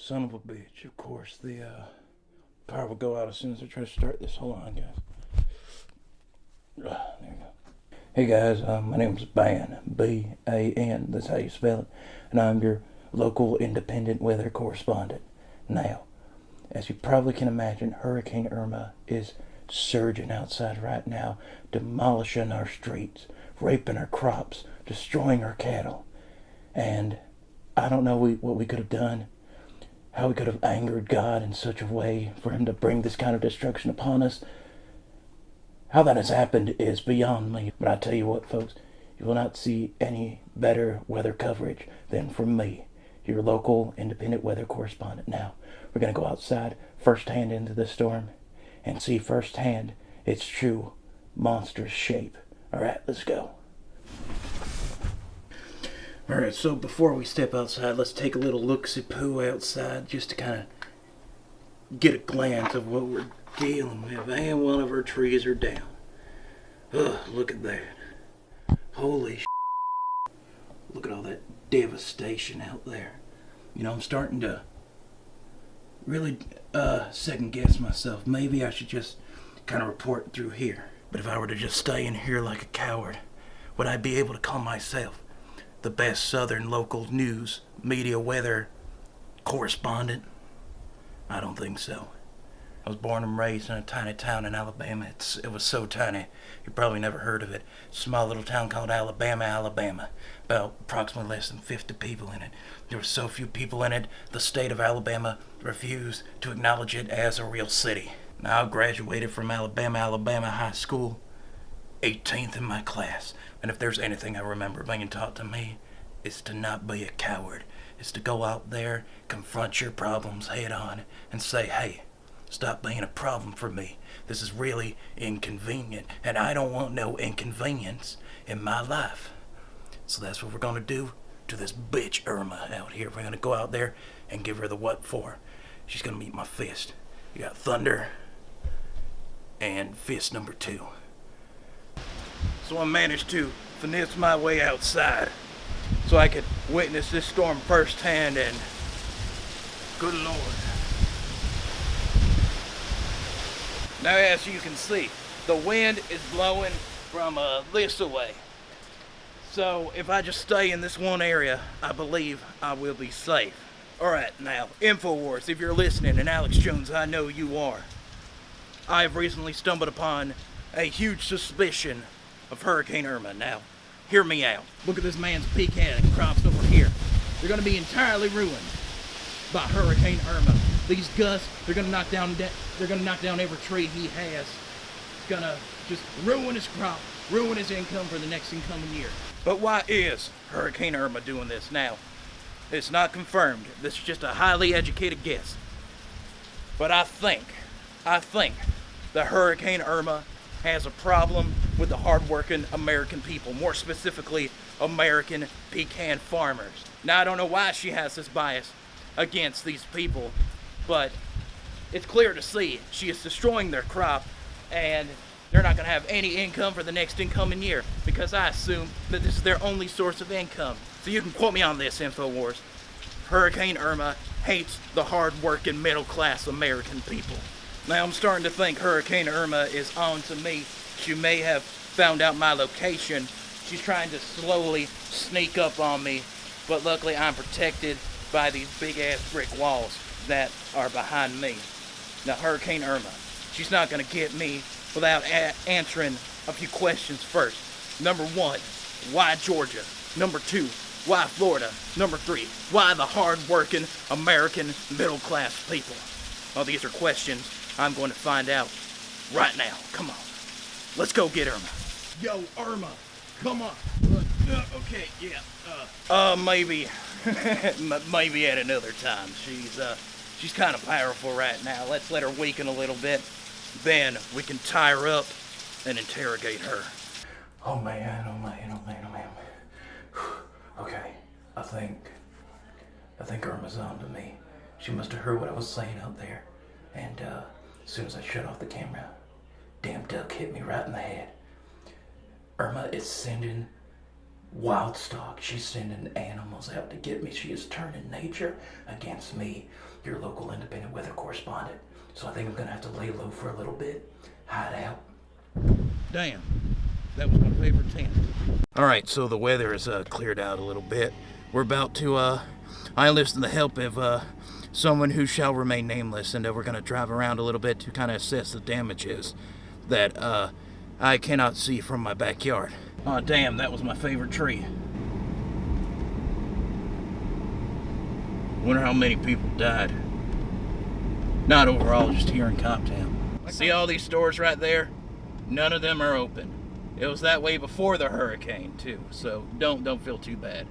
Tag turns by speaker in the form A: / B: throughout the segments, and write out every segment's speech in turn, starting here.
A: Son of a bitch. Of course, the power will go out as soon as I try to start this. Hold on, guys. There we go. Hey guys, my name's Ban, B-A-N, that's how you spell it, and I'm your local independent weather correspondent. Now, as you probably can imagine, Hurricane Irma is surging outside right now, demolishing our streets, raping our crops, destroying our cattle, and I don't know what we could have done, how we could have angered God in such a way for him to bring this kind of destruction upon us. How that has happened is beyond me. But I tell you what, folks, you will not see any better weather coverage than from me, your local independent weather correspondent. Now, we're going to go outside firsthand into the storm and see firsthand its true monstrous shape. All right, let's go. All right, so before we step outside, let's take a little look-see-poo outside just to kind of get a glance of what we're dealing with. And one of our trees are down. Ugh, look at that. Holy look at all that devastation out there. You know, I'm starting to really second guess myself. Maybe I should just kind of report through here. But if I were to just stay in here like a coward, would I be able to call myself the best southern local news media weather correspondent? I don't think so. I was born and raised in a tiny town in Alabama. It was so tiny, you probably never heard of it. Small little town called Alabama, Alabama. About approximately less than 50 people in it. There were so few people in it, the state of Alabama refused to acknowledge it as a real city. Now, I graduated from Alabama High School, 18th in my class. And if there's anything I remember being taught to me, it's to not be a coward. It's to go out there, confront your problems head on, and say, hey, stop being a problem for me. This is really inconvenient, and I don't want no inconvenience in my life. So that's what we're gonna do to this bitch Irma out here. We're gonna go out there and give her the what for. She's gonna meet my fist. You got thunder and fist number 2. So I managed to finesse my way outside so I could witness this storm firsthand, and good Lord. Now, as you can see, the wind is blowing from this away. So if I just stay in this one area, I believe I will be safe. Alright, now, InfoWars, if you're listening, and Alex Jones, I know you are. I have recently stumbled upon a huge suspicion of Hurricane Irma. Now, hear me out. Look at this man's pecan crops over here. They're going to be entirely ruined by Hurricane Irma. These gusts, they're going to knock down every tree he has. It's going to just ruin his crop, ruin his income for the next incoming year. But why is Hurricane Irma doing this now? It's not confirmed. This is just a highly educated guess. But I think that Hurricane Irma has a problem with the hardworking American people, more specifically American pecan farmers. Now, I don't know why she has this bias against these people, but it's clear to see she is destroying their crop, and they're not going to have any income for the next incoming year, because I assume that this is their only source of income. So you can quote me on this, InfoWars. Hurricane Irma hates the hard-working middle-class American people. Now, I'm starting to think Hurricane Irma is on to me. She may have found out my location. She's trying to slowly sneak up on me, but luckily I'm protected by these big-ass brick walls that are behind me. Now, Hurricane Irma, she's not going to get me without answering a few questions first. Number 1, why Georgia? Number 2, why Florida? Number 3, why the hard-working American middle-class people? Well, these are questions I'm going to find out right now. Come on. Let's go get Irma. Yo, Irma, come on. Okay, yeah. Maybe. Maybe at another time. She's kind of powerful right now. Let's let her weaken a little bit. Then we can tie her up and interrogate her. Oh man. Okay, I think Irma's on to me. She must have heard what I was saying out there. And as soon as I shut off the camera, damn duck hit me right in the head. Irma is sending wild stock. She's sending animals out to get me. She is turning nature against me, your local independent weather correspondent. So I think I'm gonna have to lay low for a little bit, hide out. Damn, that was my favorite tent. All right, so the weather has cleared out a little bit. We're about to, I enlisted the help of someone who shall remain nameless, and we're gonna drive around a little bit to kind of assess the damages that I cannot see from my backyard. Oh damn, that was my favorite tree. Wonder how many people died. Not overall, just here in Coptown. See all these stores right there? None of them are open. It was that way before the hurricane too, so don't feel too bad.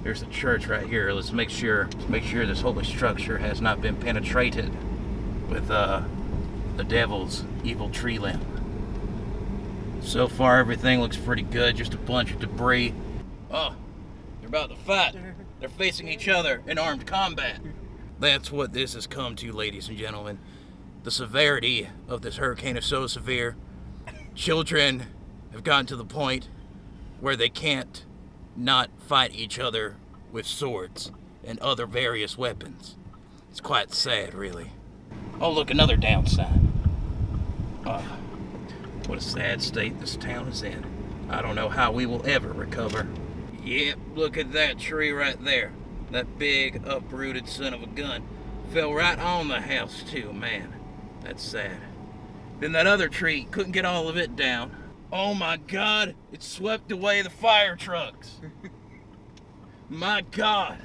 A: There's a church right here. Let's make sure this holy structure has not been penetrated with the devil's evil tree limb. So far, everything looks pretty good. Just a bunch of debris. Oh, they're about to fight. They're facing each other in armed combat. That's what this has come to, ladies and gentlemen. The severity of this hurricane is so severe. Children have gotten to the point where they can't not fight each other with swords and other various weapons. It's quite sad, really. Oh, look, another down sign. What a sad state this town is in. I don't know how we will ever recover. Yep, look at that tree right there. That big, uprooted son of a gun. Fell right on the house, too, man. That's sad. Then that other tree, couldn't get all of it down. Oh my God, it swept away the fire trucks. My God.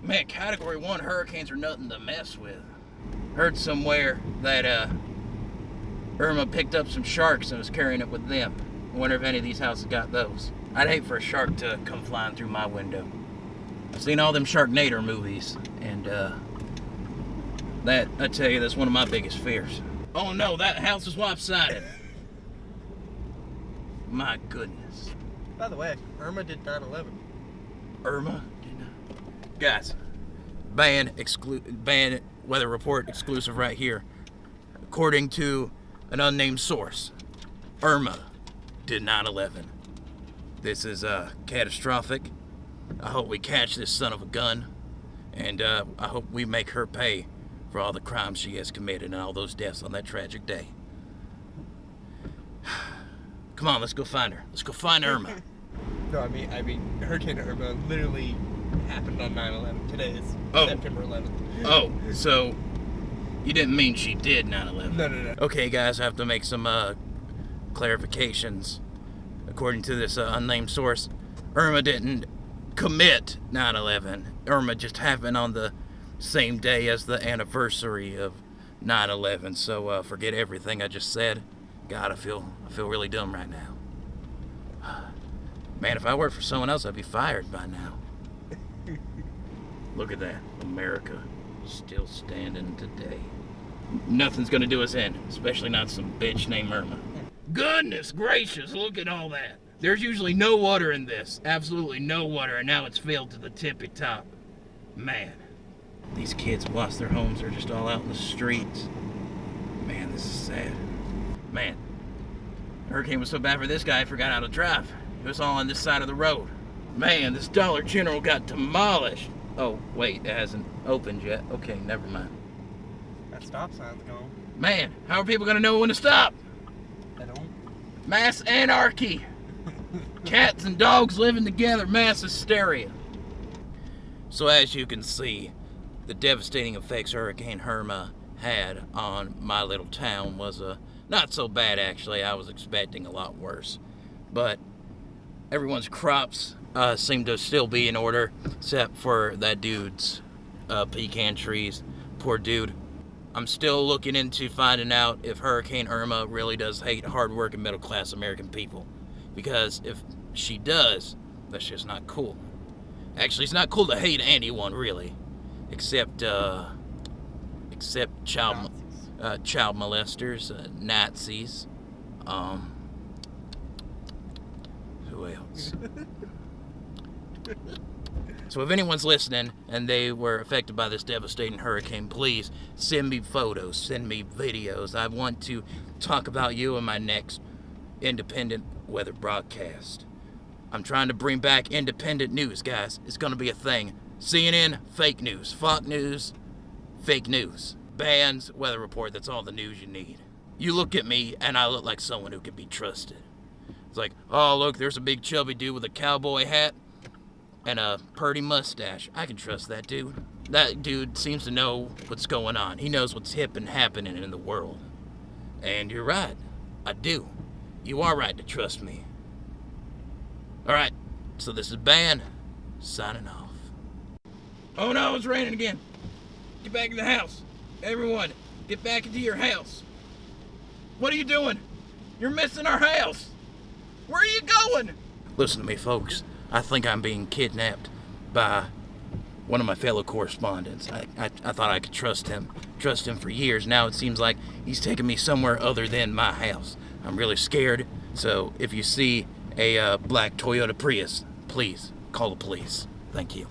A: Man, Category 1 hurricanes are nothing to mess with. Heard somewhere that Irma picked up some sharks and was carrying it with them. I wonder if any of these houses got those. I'd hate for a shark to come flying through my window. I've seen all them Sharknado movies, and that, I tell you, that's one of my biggest fears. Oh no, that house is lopsided. My goodness.
B: By the way, Irma did 9/11.
A: Irma did not. Guys, banned weather report exclusive right here. According to an unnamed source, Irma did 9/11. This is catastrophic. I hope we catch this son of a gun, and I hope we make her pay for all the crimes she has committed and all those deaths on that tragic day. Come on, let's go find her. Let's go find Irma.
B: No, I mean, Hurricane Irma literally happened on 9/11. Today is September 11th.
A: Oh, so you didn't mean she did 9/11?
B: No.
A: Okay, guys, I have to make some clarifications. According to this unnamed source, Irma didn't commit 9/11. Irma just happened on the same day as the anniversary of 9/11. So forget everything I just said. God, I feel really dumb right now. Man, if I worked for someone else, I'd be fired by now. Look at that. America still standing today. Nothing's gonna do us in, especially not some bitch named Irma. Goodness gracious, look at all that. There's usually no water in this. Absolutely no water, and now it's filled to the tippy top. Man, these kids lost their homes. They're just all out in the streets. Man, this is sad. Man, the hurricane was so bad for this guy, I forgot how to drive. It was all on this side of the road. Man, this Dollar General got demolished. Oh, wait, it hasn't opened yet. Okay, never mind.
B: That stop sign's gone.
A: Man, how are people gonna know when to stop?
B: They don't.
A: Mass anarchy. Cats and dogs living together, mass hysteria. So as you can see, the devastating effects Hurricane Irma had on my little town was not so bad, actually. I was expecting a lot worse. But everyone's crops seem to still be in order, except for that dude's pecan trees. Poor dude. I'm still looking into finding out if Hurricane Irma really does hate hard-working middle-class American people. Because if she does, that's just not cool. Actually, it's not cool to hate anyone, really. Except child molesters, Nazis, who else? So if anyone's listening and they were affected by this devastating hurricane, please send me photos, send me videos. I want to talk about you in my next independent weather broadcast. I'm trying to bring back independent news, guys. It's gonna be a thing. CNN, fake news. Fox News, fake news. Bands, weather report, that's all the news you need. You look at me, and I look like someone who can be trusted. It's like, oh, look, there's a big chubby dude with a cowboy hat and a purty mustache. I can trust that dude. That dude seems to know what's going on. He knows what's hip and happening in the world. And you're right. I do. You are right to trust me. Alright, so this is Ban, signing off. Oh no, it's raining again. Get back in the house. Everyone, get back into your house. What are you doing? You're missing our house. Where are you going? Listen to me, folks. I think I'm being kidnapped by one of my fellow correspondents. I thought I could trust him for years. Now it seems like he's taking me somewhere other than my house. I'm really scared. So if you see a black Toyota Prius, please call the police. Thank you.